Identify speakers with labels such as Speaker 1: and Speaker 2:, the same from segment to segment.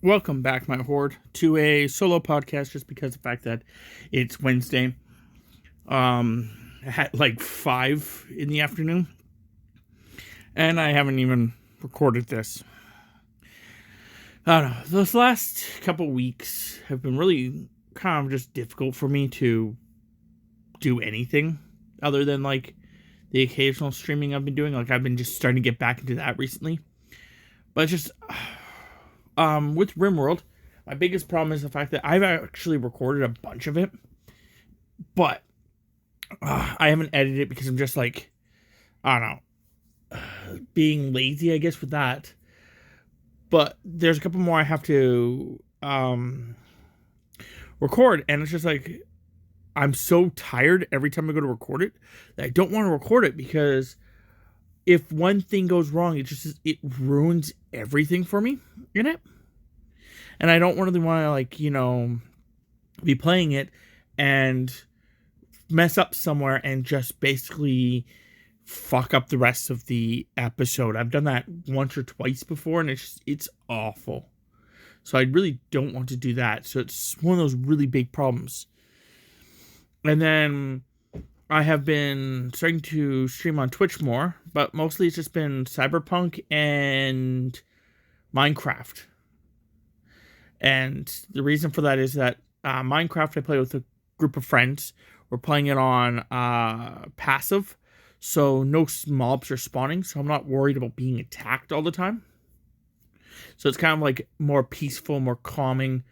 Speaker 1: Welcome back, my horde, to a solo podcast just because of the fact that it's Wednesday at like 5 in the afternoon, and I haven't even recorded this. I don't know. Those last couple weeks have been really kind of just difficult for me to do anything other than like the occasional streaming I've been doing. Like, I've been just starting to get back into that recently. But just with RimWorld, my biggest problem is the fact that I've actually recorded a bunch of it, but I haven't edited it because I'm just like, I don't know, being lazy, I guess, with that. But there's a couple more I have to record, and it's just like, I'm so tired every time I go to record it that I don't want to record it, because if one thing goes wrong, it ruins everything for me in it. And I don't really want to, be playing it and mess up somewhere and just basically fuck up the rest of the episode. I've done that once or twice before, and it's awful. So I really don't want to do that. So it's one of those really big problems. And then I have been starting to stream on Twitch more, but mostly it's just been Cyberpunk and Minecraft. And the reason for that is that Minecraft, I play with a group of friends. We're playing it on passive, so no mobs are spawning, so I'm not worried about being attacked all the time. So it's kind of like more peaceful, more calming.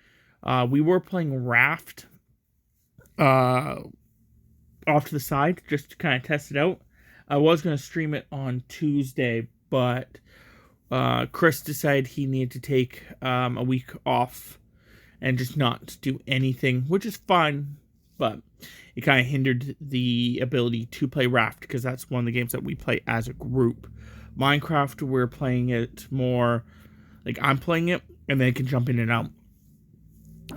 Speaker 1: We were playing Raft off to the side just to kind of test it out. I was going to stream it on Tuesday, but Chris decided he needed to take a week off and just not do anything, which is fine, but it kind of hindered the ability to play Raft, because that's one of the games that we play as a group. Minecraft, we're playing it more like I'm playing it, and they can jump in and out.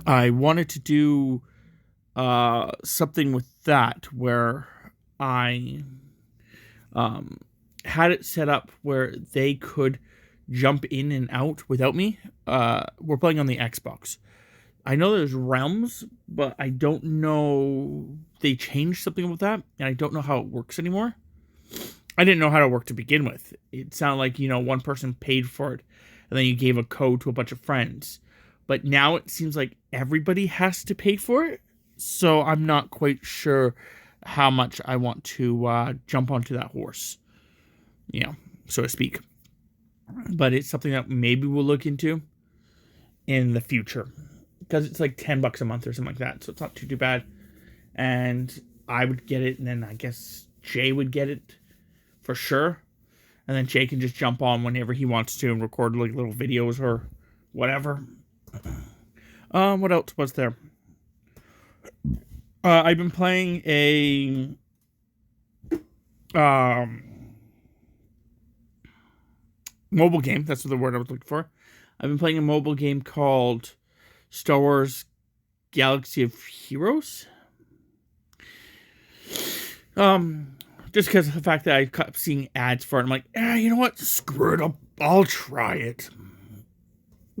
Speaker 1: I wanted to do something with that where I had it set up where they could jump in and out without me. We're playing on the Xbox. I know there's realms, but I don't know. They changed something with that, and I don't know how it works anymore. I didn't know how it worked to begin with. It sounded like, one person paid for it, and then you gave a code to a bunch of friends. But now it seems like everybody has to pay for it, so I'm not quite sure how much I want to jump onto that horse, so to speak. But it's something that maybe we'll look into in the future, because it's like $10 a month or something like that, so it's not too bad. And I would get it, and then I guess Jay would get it for sure, and then Jay can just jump on whenever he wants to and record like little videos or whatever. What else was there? I've been playing a mobile game. That's the word I was looking for. I've been playing a mobile game called Star Wars Galaxy of Heroes. Just because of the fact that I kept seeing ads for it, I'm like, you know what? Screw it. I'll try it.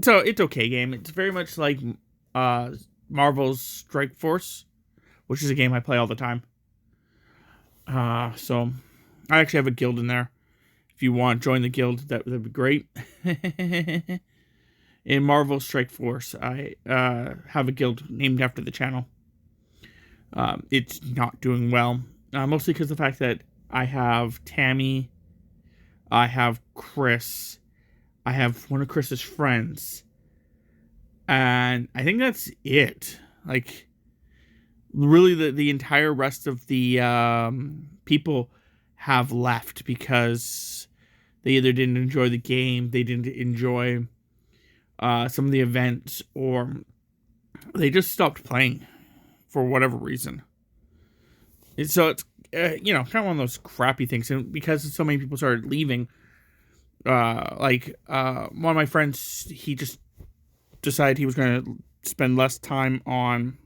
Speaker 1: So it's okay game. It's very much like Marvel's Strike Force, which is a game I play all the time. So I actually have a guild in there. If you want to join the guild, that'd be great. In Marvel Strike Force, I have a guild named after the channel. It's not doing well, mostly because of the fact that I have Tammy, I have Chris, I have one of Chris's friends, and I think that's it. Like, really, the entire rest of the people have left because they either didn't enjoy the game, they didn't enjoy some of the events, or they just stopped playing for whatever reason. So it's kind of one of those crappy things, and because so many people started leaving, one of my friends, he just decided he was going to spend less time on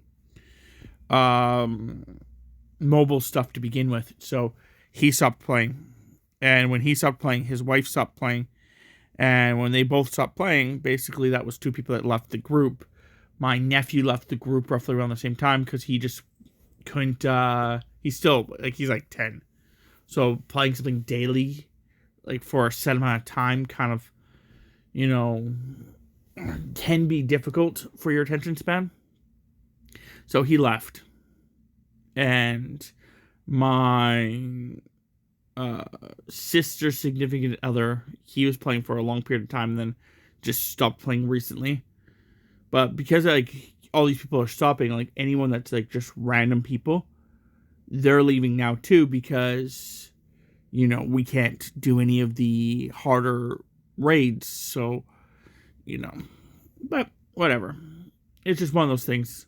Speaker 1: mobile stuff to begin with, so he stopped playing. And when he stopped playing, his wife stopped playing, And when they both stopped playing, basically that was two people that left the group. My nephew left the group roughly around the same time because he just couldn't, he's still, like, he's like 10. So playing something daily, like for a set amount of time, kind of, you know, can be difficult for your attention span. So he left. And my sister's significant other, he was playing for a long period of time and then just stopped playing recently. But because, like, all these people are stopping, like, anyone that's, like, just random people, they're leaving now, too, because, you know, we can't do any of the harder raids, so, you know. But, whatever. It's just one of those things.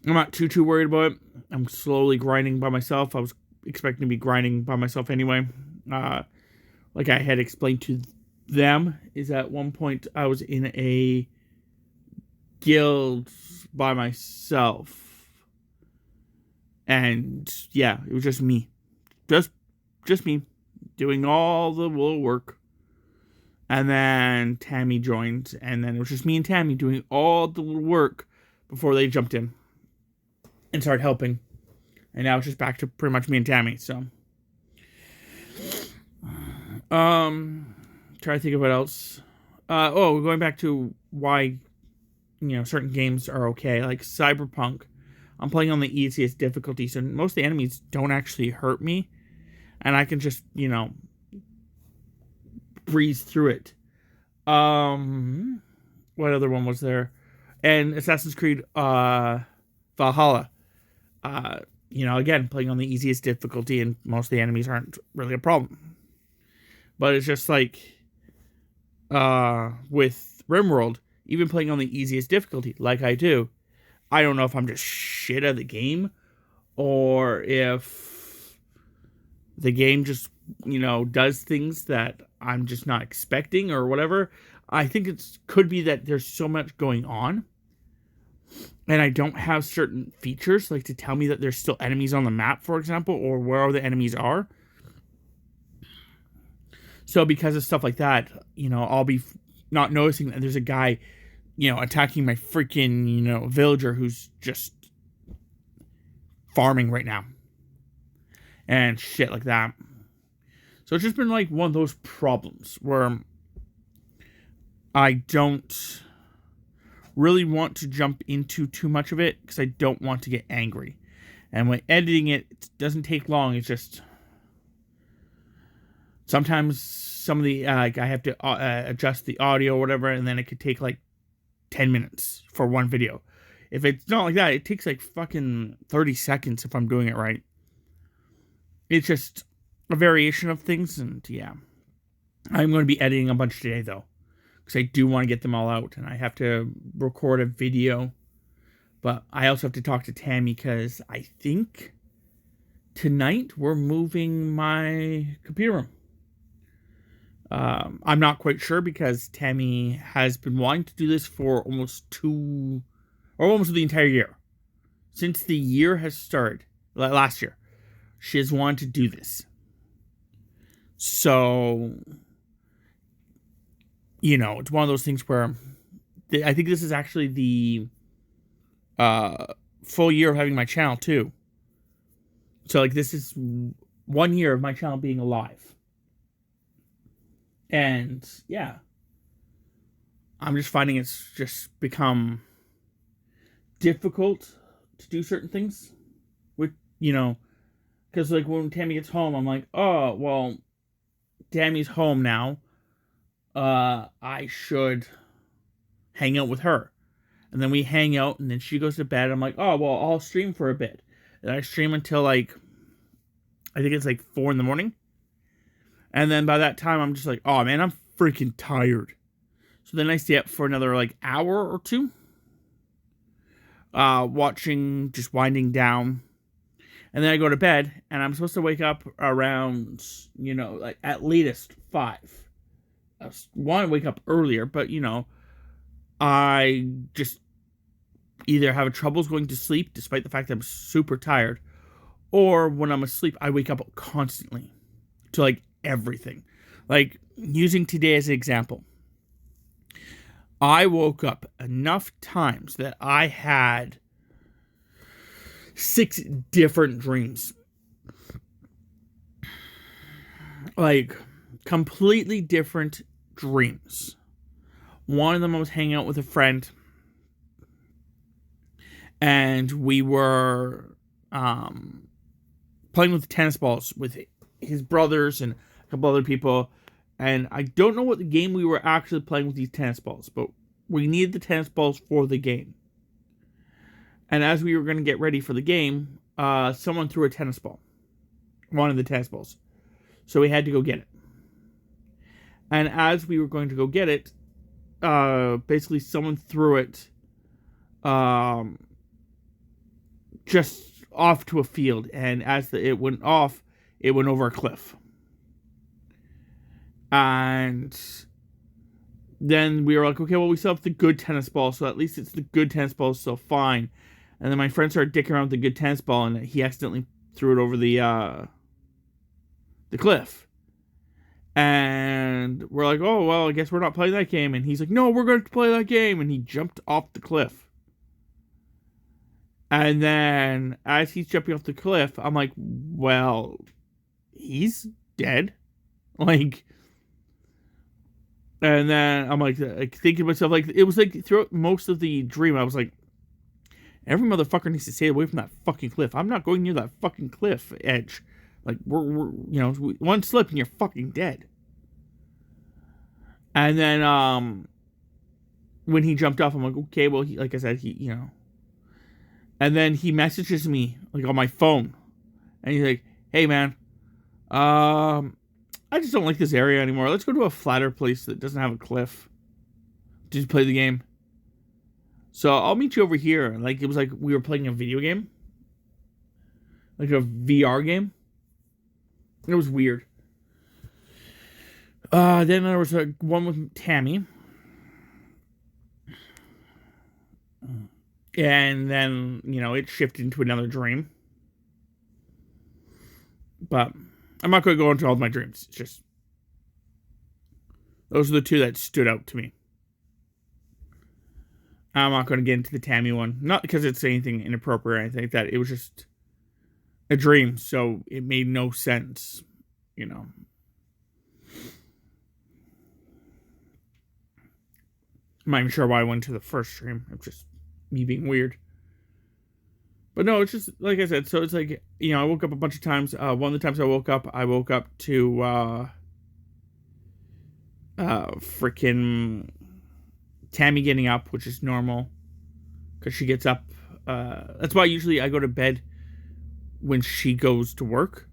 Speaker 1: I'm not too worried about it. I'm slowly grinding by myself. I was expecting to be grinding by myself anyway. Like I had explained to them, is at one point I was in a guild by myself, and yeah, it was just me, just me doing all the work. And then Tammy joined, and then it was just me and Tammy doing all the work before they jumped in and started helping. And now it's just back to pretty much me and Tammy. So try to think of what else. Going back to why, you know, certain games are okay, like Cyberpunk. I'm playing on the easiest difficulty, so most of the enemies don't actually hurt me, and I can just, you know, breeze through it. What other one was there? And Assassin's Creed Valhalla. You know, again, playing on the easiest difficulty, and most of the enemies aren't really a problem. But it's just like with RimWorld, even playing on the easiest difficulty, like I do, I don't know if I'm just shit at the game, or if the game just, you know, does things that I'm just not expecting or whatever. I think it could be that there's so much going on, and I don't have certain features, like to tell me that there's still enemies on the map, for example, or where the enemies are. So because of stuff like that, you know, I'll be not noticing that there's a guy, you know, attacking my freaking, you know, villager who's just farming right now. And shit like that. So it's just been like one of those problems where I don't really want to jump into too much of it because I don't want to get angry. And when editing it, it doesn't take long. It's just sometimes some of the like I have to adjust the audio or whatever, and then it could take like 10 minutes for one video. If it's not like that, it takes like fucking 30 seconds if I'm doing it right. It's just a variation of things, and yeah. I'm going to be editing a bunch today, though, because I do want to get them all out, and I have to record a video. But I also have to talk to Tammy, because I think tonight we're moving my computer room. I'm not quite sure, because Tammy has been wanting to do this for almost the entire year. Since the year has started, last year, she has wanted to do this. So, you know, it's one of those things where I think this is actually the full year of having my channel, too. So, like, this is 1 year of my channel being alive. And, yeah. I'm just finding it's just become difficult to do certain things. With, you know, because, like, when Tammy gets home, I'm like, oh, well, Tammy's home now. I should hang out with her. And then we hang out, and then she goes to bed. I'm like, oh, well, I'll stream for a bit. And I stream until, like, I think it's like 4 in the morning. And then by that time, I'm just like, oh, man, I'm freaking tired. So then I stay up for another, like, hour or two. Watching, just winding down. And then I go to bed, and I'm supposed to wake up around, you know, like, at latest 5. I want to wake up earlier, but, you know, I just either have troubles going to sleep, despite the fact that I'm super tired, or when I'm asleep, I wake up constantly to, like, everything. Like, using today as an example, I woke up enough times that I had 6 different dreams. Like, completely different dreams. One of them, I was hanging out with a friend, and we were playing with tennis balls with his brothers and a couple other people. And I don't know what the game we were actually playing with these tennis balls, but we needed the tennis balls for the game. And as we were going to get ready for the game, someone threw a tennis ball, one of the tennis balls. So we had to go get it. And as we were going to go get it, basically someone threw it just off to a field. And as it went off, it went over a cliff. And then we were like, okay, well, we still have the good tennis ball, so at least it's the good tennis ball, so fine. And then my friend started dicking around with the good tennis ball, and he accidentally threw it over the cliff. And we're like, oh, well, I guess we're not playing that game. And he's like, no, we're going to play that game. And he jumped off the cliff. And then as he's jumping off the cliff, I'm like, well, he's dead. Like, and then I'm like thinking to myself, like, it was like throughout most of the dream, I was like, every motherfucker needs to stay away from that fucking cliff. I'm not going near that fucking cliff edge. Like, we're one slip and you're fucking dead. And then, when he jumped off, I'm like, okay, well, like I said, and then he messages me, like, on my phone. And he's like, hey, man, I just don't like this area anymore. Let's go to a flatter place that doesn't have a cliff. Just play the game. So I'll meet you over here. Like, it was like we were playing a video game. Like a VR game. It was weird. Then there was one with Tammy. And then, it shifted into another dream. But I'm not going to go into all of my dreams. It's just, those are the two that stood out to me. I'm not going to get into the Tammy one. Not because it's anything inappropriate or anything like that. It was just a dream, so it made no sense, I'm not even sure why I went to the first dream. It's just me being weird. But no, it's just, like I said, so it's like, I woke up a bunch of times. One of the times I woke up to, freaking Tammy getting up, which is normal. Because she gets up. That's why usually I go to bed when she goes to work.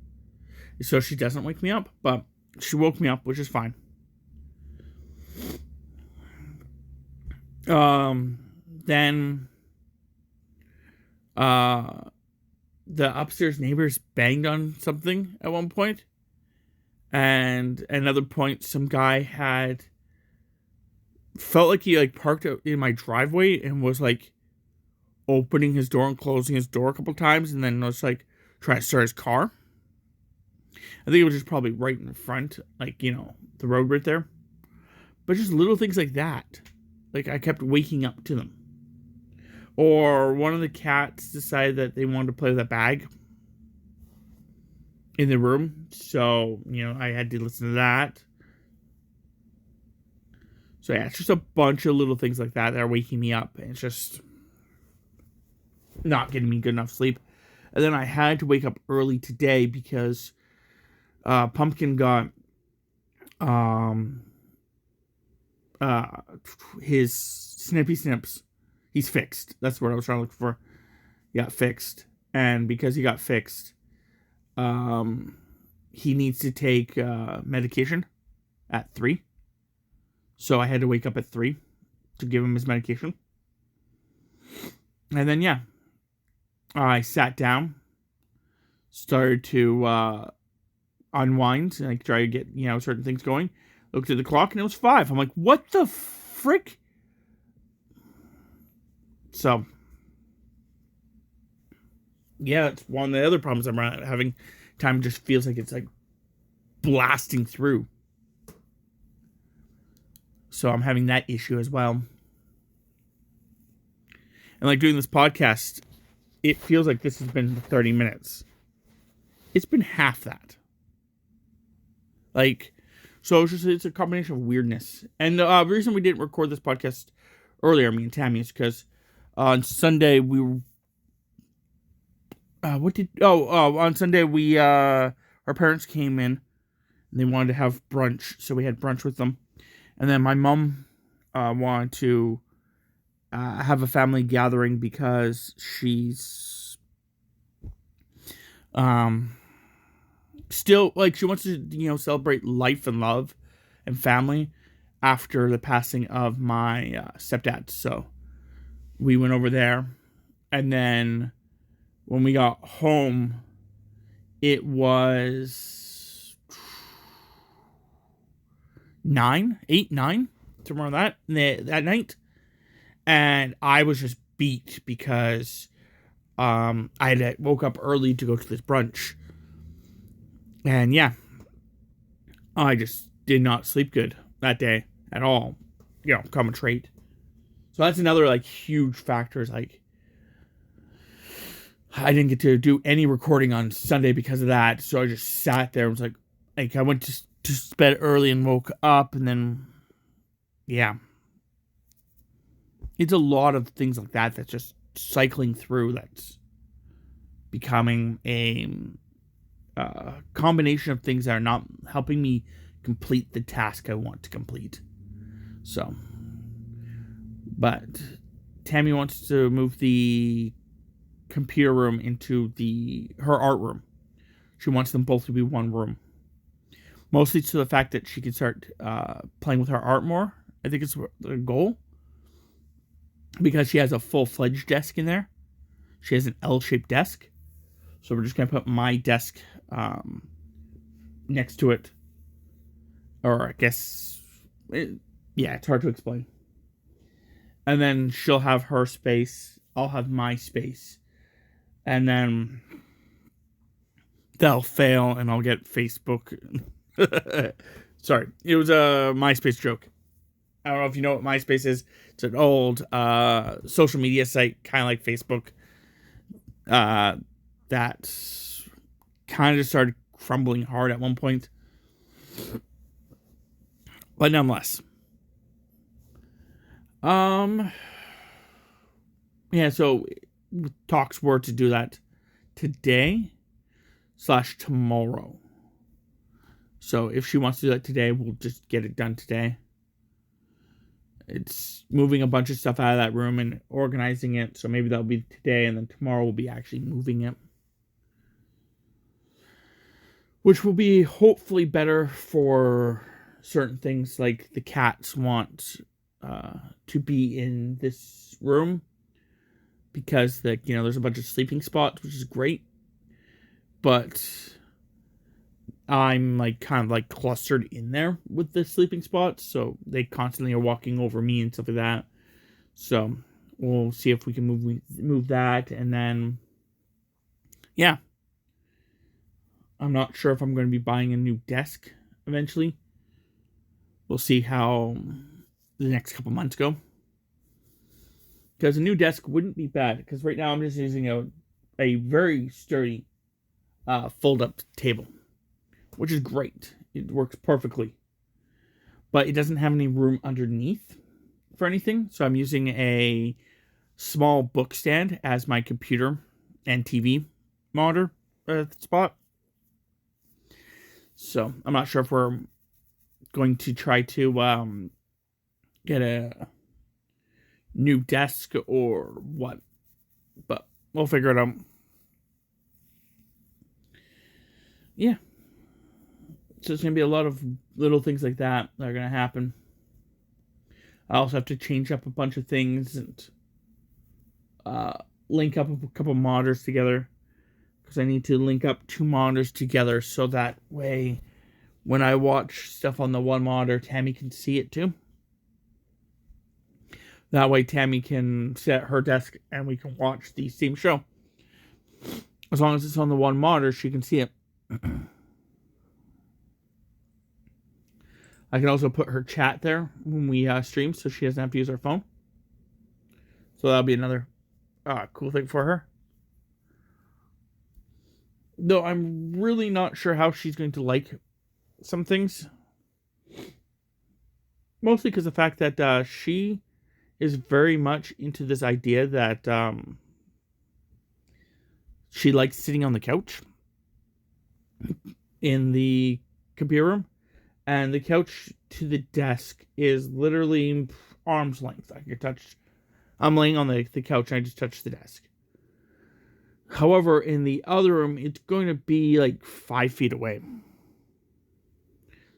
Speaker 1: So she doesn't wake me up. But she woke me up, which is fine. Then the upstairs neighbors banged on something at one point. And another point, some guy felt like he parked out in my driveway and was opening his door and closing his door a couple times, and then was trying to start his car. I think it was just probably right in front, the road right there. But just little things like that. I kept waking up to them. Or one of the cats decided that they wanted to play with a bag in the room. So, I had to listen to that. So, yeah, it's just a bunch of little things like that are waking me up. And it's just not getting me good enough sleep. And then I had to wake up early today because Pumpkin got his snippy snips. He's fixed. That's what I was trying to look for. He got fixed. And because he got fixed, he needs to take medication at 3. So I had to wake up at 3 to give him his medication. And then, yeah, I sat down, started to unwind, and try to get, certain things going. Looked at the clock, and it was 5. I'm like, what the frick? So, yeah, that's one of the other problems I'm having. Time just feels like it's blasting through. So I'm having that issue as well. And like doing this podcast, it feels like this has been 30 minutes. It's been half that. Like, so it's a combination of weirdness. And the reason we didn't record this podcast earlier, me and Tammy, is because on Sunday we were... on Sunday our parents came in and they wanted to have brunch, so we had brunch with them. And then my mom wanted to have a family gathering because she's still, like, she wants to, celebrate life and love and family after the passing of my stepdad. So we went over there, and then when we got home, it was 9, somewhere like that night. And I was just beat because I had woke up early to go to this brunch. And yeah, I just did not sleep good that day at all. Common trait. So that's another, like, huge factor, is like, I didn't get to do any recording on Sunday because of that. So I just sat there and was like I went to bed early and woke up, and then, yeah. It's a lot of things like that that's just cycling through, that's becoming a combination of things that are not helping me complete the task I want to complete. So, but Tammy wants to move the computer room into her art room. She wants them both to be one room. Mostly to the fact that she can start playing with her art more. I think it's the goal. Because she has a full-fledged desk in there. She has an L-shaped desk. So we're just going to put my desk next to it. Or I guess... it's hard to explain. And then she'll have her space. I'll have my space. And then they'll fail and I'll get Facebook. Sorry. It was a MySpace joke. I don't know if you know what MySpace is. It's an old social media site, kind of like Facebook, that kind of just started crumbling hard at one point. But nonetheless. Yeah, so talks were to do that today/tomorrow. So if she wants to do that today, we'll just get it done today. It's moving a bunch of stuff out of that room and organizing it. So maybe that'll be today, and then tomorrow we'll be actually moving it. Which will be hopefully better for certain things, like the cats want to be in this room. Because there's a bunch of sleeping spots, which is great. But I'm kind of clustered in there with the sleeping spots, so they constantly are walking over me and stuff like that. So we'll see if we can move that, and then yeah, I'm not sure if I'm going to be buying a new desk eventually. We'll see how the next couple months go, because a new desk wouldn't be bad. Because right now I'm just using a very sturdy fold-up table, which is great. It works perfectly. But it doesn't have any room underneath for anything. So I'm using a small book stand as my computer and TV monitor spot. So I'm not sure if we're going to try to get a new desk or what. But we'll figure it out. Yeah. So it's going to be a lot of little things like that are going to happen. I also have to change up a bunch of things and link up a couple monitors together. Because I need to link up 2 monitors together so that way when I watch stuff on the one monitor, Tammy can see it too. That way Tammy can sit at her desk and we can watch the same show. As long as it's on the one monitor, she can see it. I can also put her chat there when we stream, so she doesn't have to use her phone. So that'll be another cool thing for her. Though I'm really not sure how she's going to like some things. Mostly because the fact that she is very much into this idea that she likes sitting on the couch in the computer room. And the couch to the desk is literally arm's length. I can touch. I'm laying on the couch and I just touch the desk. However, in the other room, it's going to be like 5 feet away.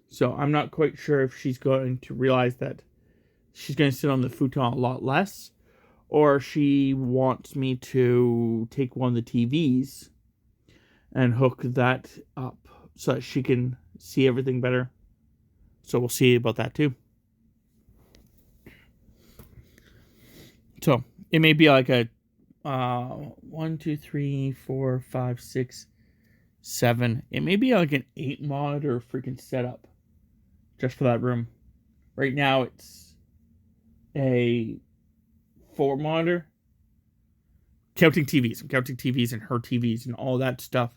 Speaker 1: So I'm not quite sure if she's going to realize that she's going to sit on the futon a lot less, or she wants me to take one of the TVs and hook that up so that she can see everything better. So we'll see about that too. So it may be like a 1, 2, 3, 4, 5, 6, 7. It may be like an 8 monitor freaking setup just for that room. Right now it's a 4 monitor. Counting TVs. I'm counting TVs and her TVs and all that stuff.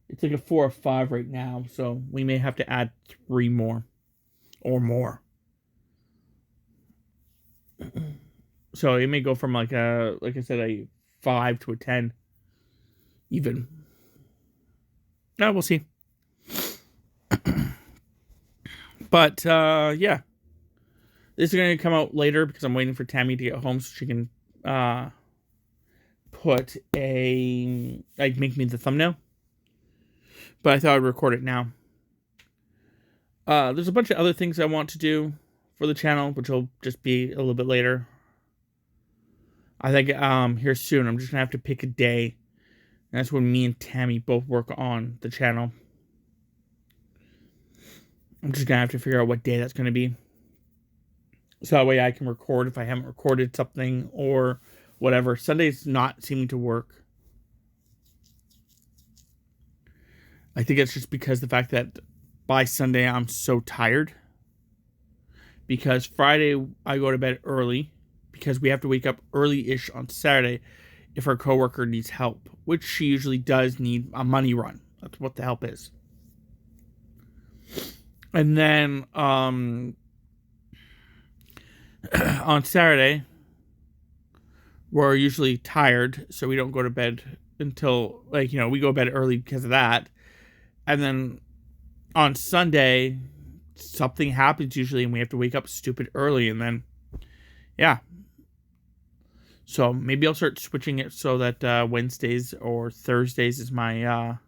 Speaker 1: It's like a 4 or 5 right now, so we may have to add 3 more or more. So it may go from like I said, a 5 to a 10 even. We'll see. But yeah. This is going to come out later because I'm waiting for Tammy to get home so she can make me the thumbnail. But I thought I'd record it now. There's a bunch of other things I want to do for the channel, which will just be a little bit later. I think here soon I'm just going to have to pick a day. And that's when me and Tammy both work on the channel. I'm just going to have to figure out what day that's going to be. So that way I can record if I haven't recorded something or whatever. Sunday's not seeming to work. I think it's just because the fact that by Sunday I'm so tired. Because Friday I go to bed early. Because we have to wake up early-ish on Saturday if our coworker needs help. Which she usually does need a money run. That's what the help is. And then on Saturday, we're usually tired, so we don't go to bed until, we go to bed early because of that. And then on Sunday, something happens usually, and we have to wake up stupid early, and then, yeah. So maybe I'll start switching it so that Wednesdays or Thursdays is my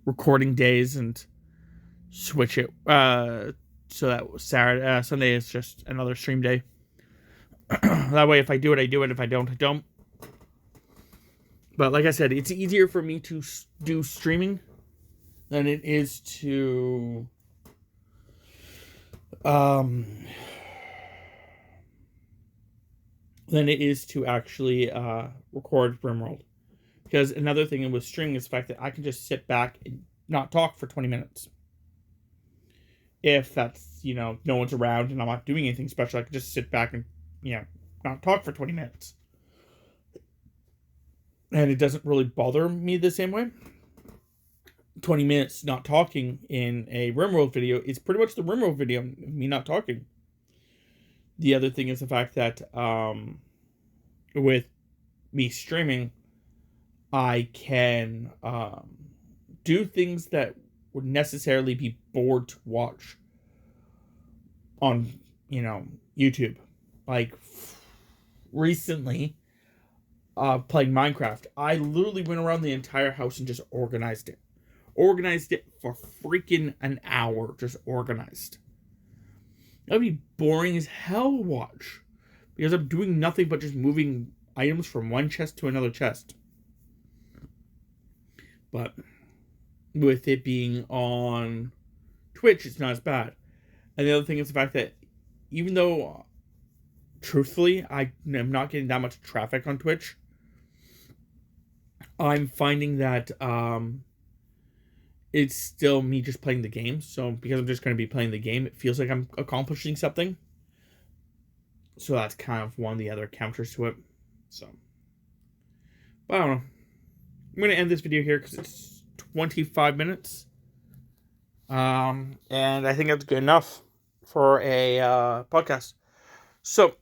Speaker 1: recording days, and switch it so that Sunday is just another stream day. That way, if I do it, I do it. If I don't, I don't. But like I said, it's easier for me to do streaming than it is to actually record RimWorld. Because another thing with streaming is the fact that I can just sit back and not talk for 20 minutes. If that's, no one's around and I'm not doing anything special, I can just sit back and, not talk for 20 minutes. And it doesn't really bother me the same way. 20 minutes not talking in a RimWorld video is pretty much the RimWorld video, me not talking. The other thing is the fact that with me streaming, I can do things that would necessarily be bored to watch on, YouTube. Like recently, playing Minecraft, I literally went around the entire house and just organized it. Organized it for freaking an hour. Just organized. That would be boring as hell to watch. Because I'm doing nothing but just moving items from one chest to another chest. But with it being on Twitch, it's not as bad. And the other thing is the fact that even though, truthfully, I am not getting that much traffic on Twitch, I'm finding that it's still me just playing the game. So because I'm just going to be playing the game, it feels like I'm accomplishing something. So that's kind of one of the other counters to it. So, but I don't know. I'm going to end this video here because it's 25 minutes. And I think that's good enough for a podcast. So,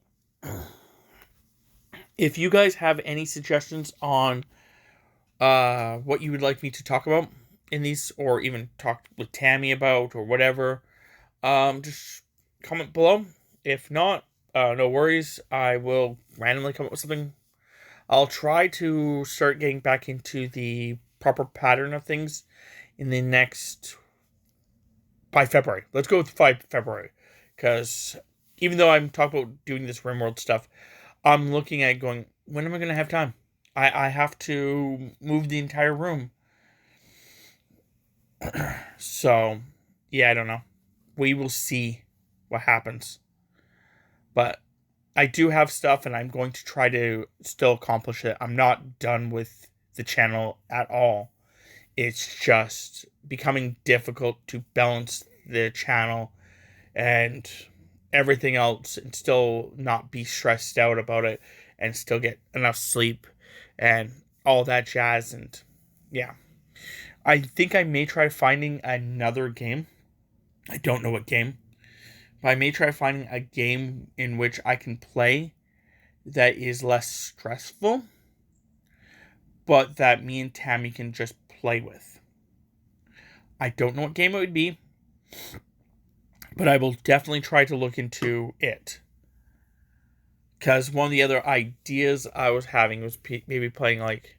Speaker 1: if you guys have any suggestions on what you would like me to talk about in these, or even talk with Tammy about, or whatever, just comment below. If not, no worries. I will randomly come up with something. I'll try to start getting back into the proper pattern of things in the next, by February. Let's go with February. Because even though I'm talking about doing this RimWorld stuff, I'm looking at going, when am I going to have time? I have to move the entire room. So, yeah, I don't know. We will see what happens. But I do have stuff, and I'm going to try to still accomplish it. I'm not done with the channel at all. It's just becoming difficult to balance the channel and everything else and still not be stressed out about it and still get enough sleep and all that jazz. And yeah, I think I may try finding another game. I don't know what game, but I may try finding a game in which I can play that is less stressful, but that me and Tammy can just play with. I don't know what game it would be, but I will definitely try to look into it. Because one of the other ideas I was having was maybe playing like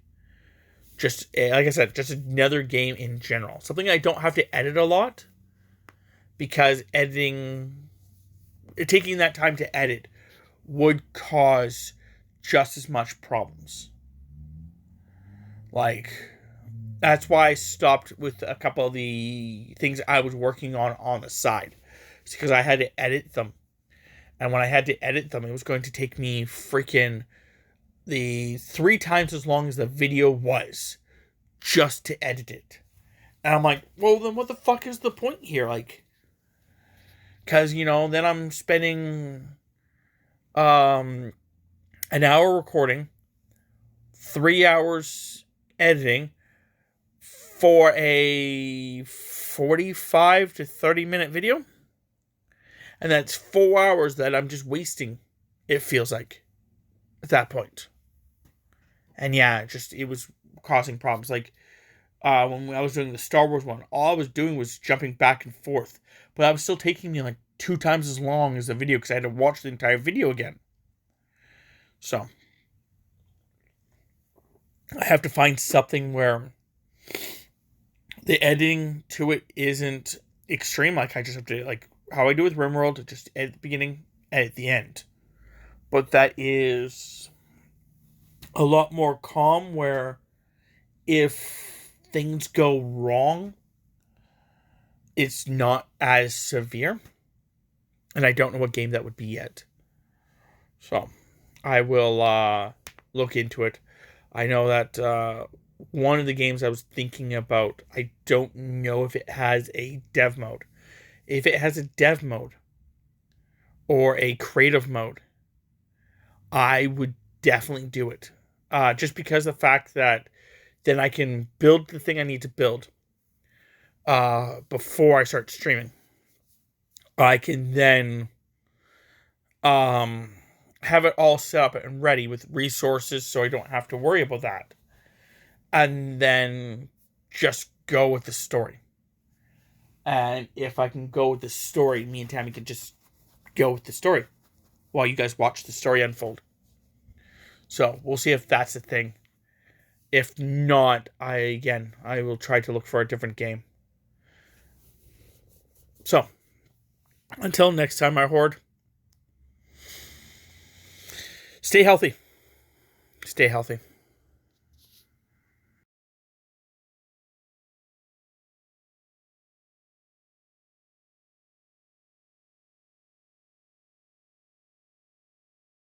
Speaker 1: I said, just another game in general. Something I don't have to edit a lot. Because taking that time to edit would cause just as much problems. Like, that's why I stopped with a couple of the things I was working on the side. It's because I had to edit them. And when I had to edit them, it was going to take me freaking the 3 times as long as the video was just to edit it. And I'm like, well, then what the fuck is the point here? Like, because, then I'm spending an hour recording, 3 hours editing for a 45 to 30 minute video. And that's 4 hours that I'm just wasting, it feels like, at that point. And yeah, it was causing problems. Like, when I was doing the Star Wars one, all I was doing was jumping back and forth. But that was still taking me like 2 times as long as the video because I had to watch the entire video again. So, I have to find something where the editing to it isn't extreme. Like, I just have to, like, how I do with RimWorld, just edit the beginning, edit the end. But that is a lot more calm where if things go wrong, it's not as severe. And I don't know what game that would be yet. So, I will look into it. I know that one of the games I was thinking about, I don't know if it has a dev mode. If it has a dev mode or a creative mode, I would definitely do it. Just because of the fact that then I can build the thing I need to build before I start streaming. I can then have it all set up and ready with resources so I don't have to worry about that. And then just go with the story. And if I can go with the story, me and Tammy can just go with the story while you guys watch the story unfold. So we'll see if that's a thing. If not, I will try to look for a different game. So, until next time, my horde, stay healthy. Stay healthy.